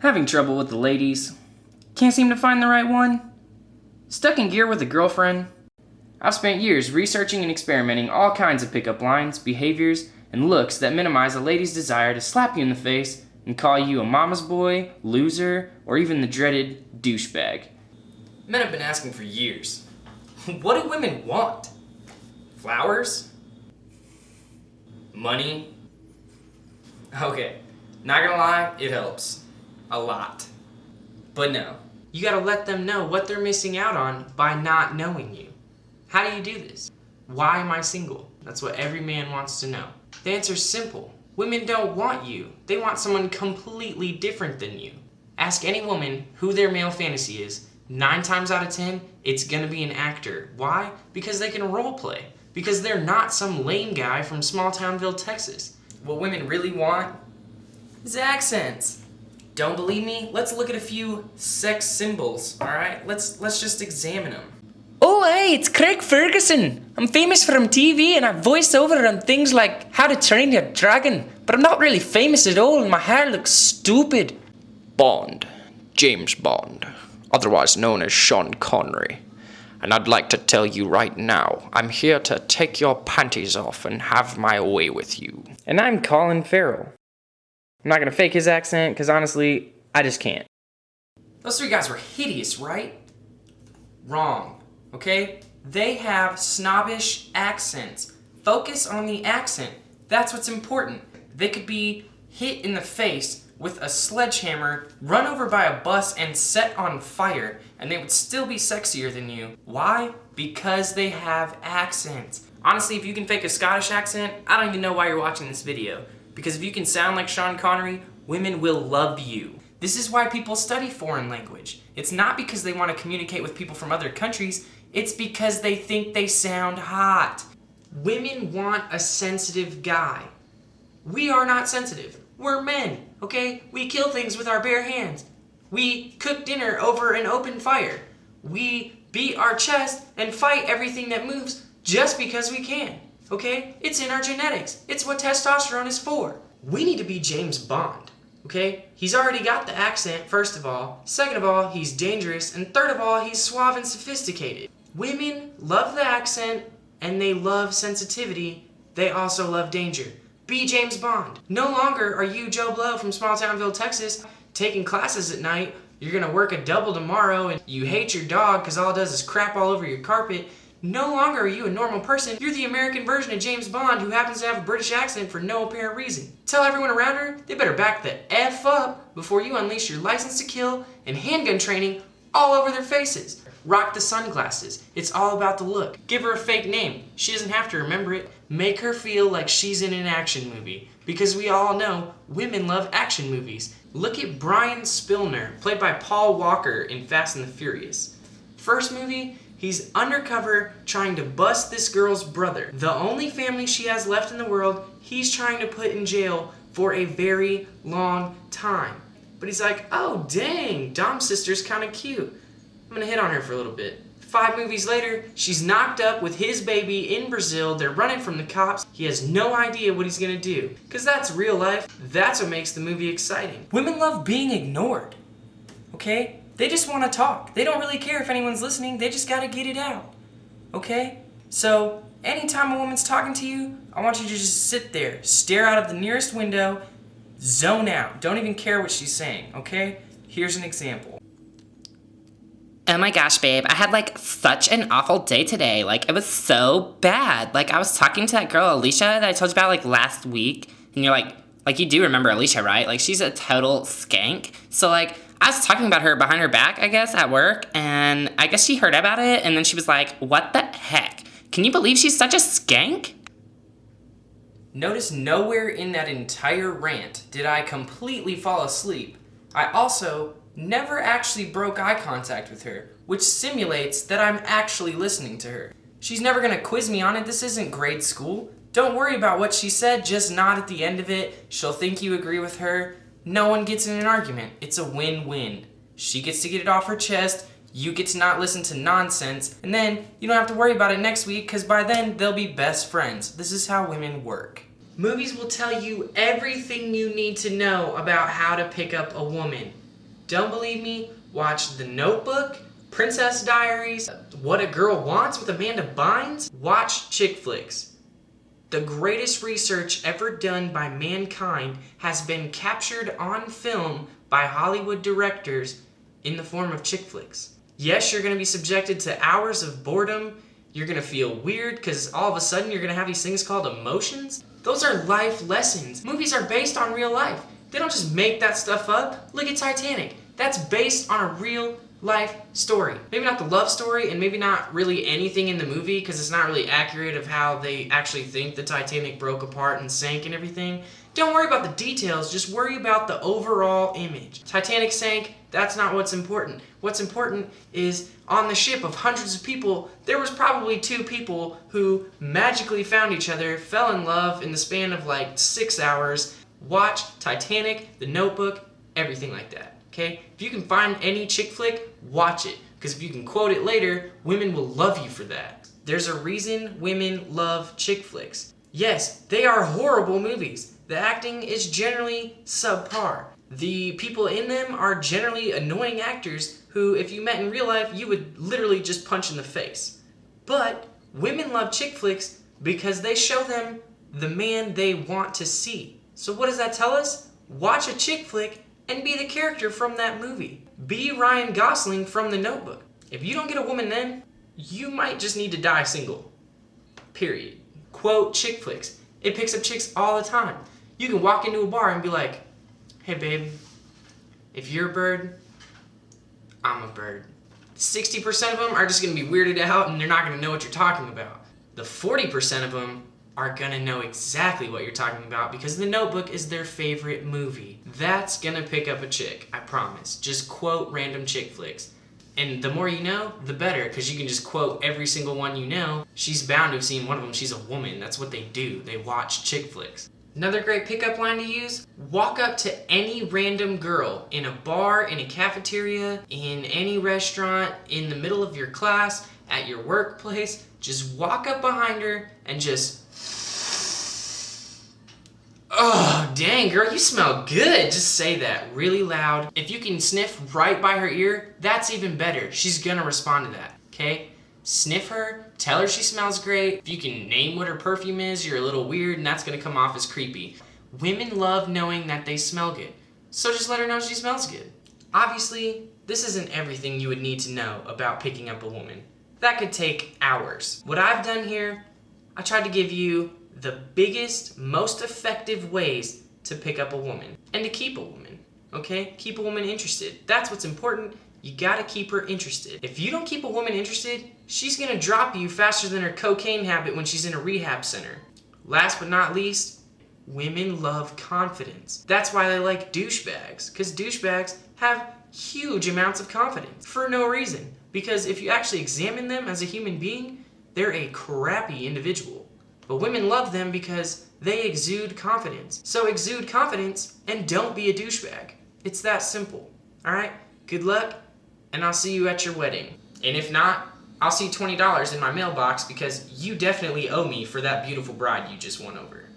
Having trouble with the ladies? Can't seem to find the right one? Stuck in gear with a girlfriend? I've spent years researching and experimenting all kinds of pickup lines, behaviors, and looks that minimize a lady's desire to slap you in the face and call you a mama's boy, loser, or even the dreaded douchebag. Men have been asking for years, what do women want? Flowers? Money? Okay, not gonna lie, it helps. A lot. But no, you gotta let them know what they're missing out on by not knowing you. How do you do this? Why am I single? That's what every man wants to know. The answer's simple. Women don't want you. They want someone completely different than you. Ask any woman who their male fantasy is. 9 times out of 10, it's gonna be an actor. Why? Because they can role play. Because they're not some lame guy from small townville, Texas. What women really want is accents. Don't believe me? Let's look at a few sex symbols, alright? Let's just examine them. Oh, hey, it's Craig Ferguson. I'm famous from TV and I voice over on things like How to Train Your Dragon, but I'm not really famous at all and my hair looks stupid. Bond. James Bond. Otherwise known as Sean Connery. And I'd like to tell you right now, I'm here to take your panties off and have my way with you. And I'm Colin Farrell. I'm not gonna fake his accent, because honestly, I just can't. Those 3 guys were hideous, right? Wrong, okay? They have snobbish accents. Focus on the accent. That's what's important. They could be hit in the face with a sledgehammer, run over by a bus, and set on fire, and they would still be sexier than you. Why? Because they have accents. Honestly, if you can fake a Scottish accent, I don't even know why you're watching this video. Because if you can sound like Sean Connery, women will love you. This is why people study foreign language. It's not because they want to communicate with people from other countries, it's because they think they sound hot. Women want a sensitive guy. We are not sensitive. We're men, okay? We kill things with our bare hands. We cook dinner over an open fire. We beat our chest and fight everything that moves just because we can, okay? It's in our genetics. It's what testosterone is for. We need to be James Bond, okay? He's already got the accent, first of all. Second of all, he's dangerous. And third of all, he's suave and sophisticated. Women love the accent and they love sensitivity. They also love danger. Be James Bond. No longer are you Joe Blow from small townville, Texas, taking classes at night. You're gonna work a double tomorrow and you hate your dog because all it does is crap all over your carpet. No longer are you a normal person. You're the American version of James Bond who happens to have a British accent for no apparent reason. Tell everyone around her they better back the F up before you unleash your license to kill and handgun training all over their faces. Rock the sunglasses. It's all about the look. Give her a fake name. She doesn't have to remember it. Make her feel like she's in an action movie. Because we all know women love action movies. Look at Brian Spillner, played by Paul Walker in Fast and the Furious. First movie, he's undercover trying to bust this girl's brother. The only family she has left in the world, he's trying to put in jail for a very long time. But he's like, oh dang, Dom's sister's kind of cute. I'm gonna hit on her for a little bit. 5 movies later, she's knocked up with his baby in Brazil. They're running from the cops. He has no idea what he's gonna do. Because that's real life. That's what makes the movie exciting. Women love being ignored. Okay? They just want to talk. They don't really care if anyone's listening. They just gotta get it out. Okay? So, anytime a woman's talking to you, I want you to just sit there, stare out of the nearest window, zone out. Don't even care what she's saying, okay? Here's an example. Oh my gosh, babe, I had like such an awful day today. Like, it was so bad. Like, I was talking to that girl, Alicia, that I told you about like last week. And you're like you do remember Alicia, right? Like, she's a total skank. So like, I was talking about her behind her back, I guess, at work. And I guess she heard about it. And then she was like, what the heck? Can you believe she's such a skank? Notice nowhere in that entire rant did I completely fall asleep. I also never actually broke eye contact with her, which simulates that I'm actually listening to her. She's never gonna quiz me on it. This isn't grade school. Don't worry about what she said, just nod at the end of it. She'll think you agree with her. No one gets in an argument. It's a win-win. She gets to get it off her chest, you get to not listen to nonsense, and then you don't have to worry about it next week because by then they'll be best friends. This is how women work. Movies will tell you everything you need to know about how to pick up a woman. Don't believe me? Watch The Notebook, Princess Diaries, What a Girl Wants with Amanda Bynes. Watch chick flicks. The greatest research ever done by mankind has been captured on film by Hollywood directors in the form of chick flicks. Yes, you're going to be subjected to hours of boredom. You're going to feel weird because all of a sudden you're going to have these things called emotions. Those are life lessons. Movies are based on real life. They don't just make that stuff up. Look at Titanic. That's based on a real life story. Maybe not the love story, and maybe not really anything in the movie because it's not really accurate of how they actually think the Titanic broke apart and sank and everything. Don't worry about the details, just worry about the overall image. Titanic sank, that's not what's important. What's important is on the ship of hundreds of people, there was probably 2 people who magically found each other, fell in love in the span of like 6 hours. Watch Titanic, The Notebook, everything like that. Okay? If you can find any chick flick, watch it. Because if you can quote it later, women will love you for that. There's a reason women love chick flicks. Yes, they are horrible movies. The acting is generally subpar. The people in them are generally annoying actors who, if you met in real life, you would literally just punch in the face. But women love chick flicks because they show them the man they want to see. So what does that tell us? Watch a chick flick and be the character from that movie. Be Ryan Gosling from The Notebook. If you don't get a woman then, you might just need to die single. Period. Quote chick flicks. It picks up chicks all the time. You can walk into a bar and be like, hey babe, if you're a bird, I'm a bird. 60% of them are just gonna be weirded out and they're not gonna know what you're talking about. The 40% of them are gonna know exactly what you're talking about because The Notebook is their favorite movie. That's gonna pick up a chick, I promise. Just quote random chick flicks. And the more you know, the better, because you can just quote every single one you know. She's bound to have seen one of them. She's a woman. That's what they do. They watch chick flicks. Another great pickup line to use, walk up to any random girl in a bar, in a cafeteria, in any restaurant, in the middle of your class, at your workplace. Just walk up behind her and just, oh, dang, girl, you smell good. Just say that really loud. If you can sniff right by her ear, that's even better. She's gonna respond to that, okay? Sniff her, tell her she smells great. If you can name what her perfume is, you're a little weird and that's gonna come off as creepy. Women love knowing that they smell good, so just let her know she smells good. Obviously, this isn't everything you would need to know about picking up a woman. That could take hours. What I've done here, I tried to give you the biggest, most effective ways to pick up a woman and to keep a woman, okay? Keep a woman interested. That's what's important. You gotta keep her interested. If you don't keep a woman interested, she's gonna drop you faster than her cocaine habit when she's in a rehab center. Last but not least, women love confidence. That's why they like douchebags, because douchebags have huge amounts of confidence for no reason. Because if you actually examine them as a human being, they're a crappy individual. But women love them because they exude confidence. So exude confidence and don't be a douchebag. It's that simple. All right? Good luck, and I'll see you at your wedding. And if not, I'll see $20 in my mailbox because you definitely owe me for that beautiful bride you just won over.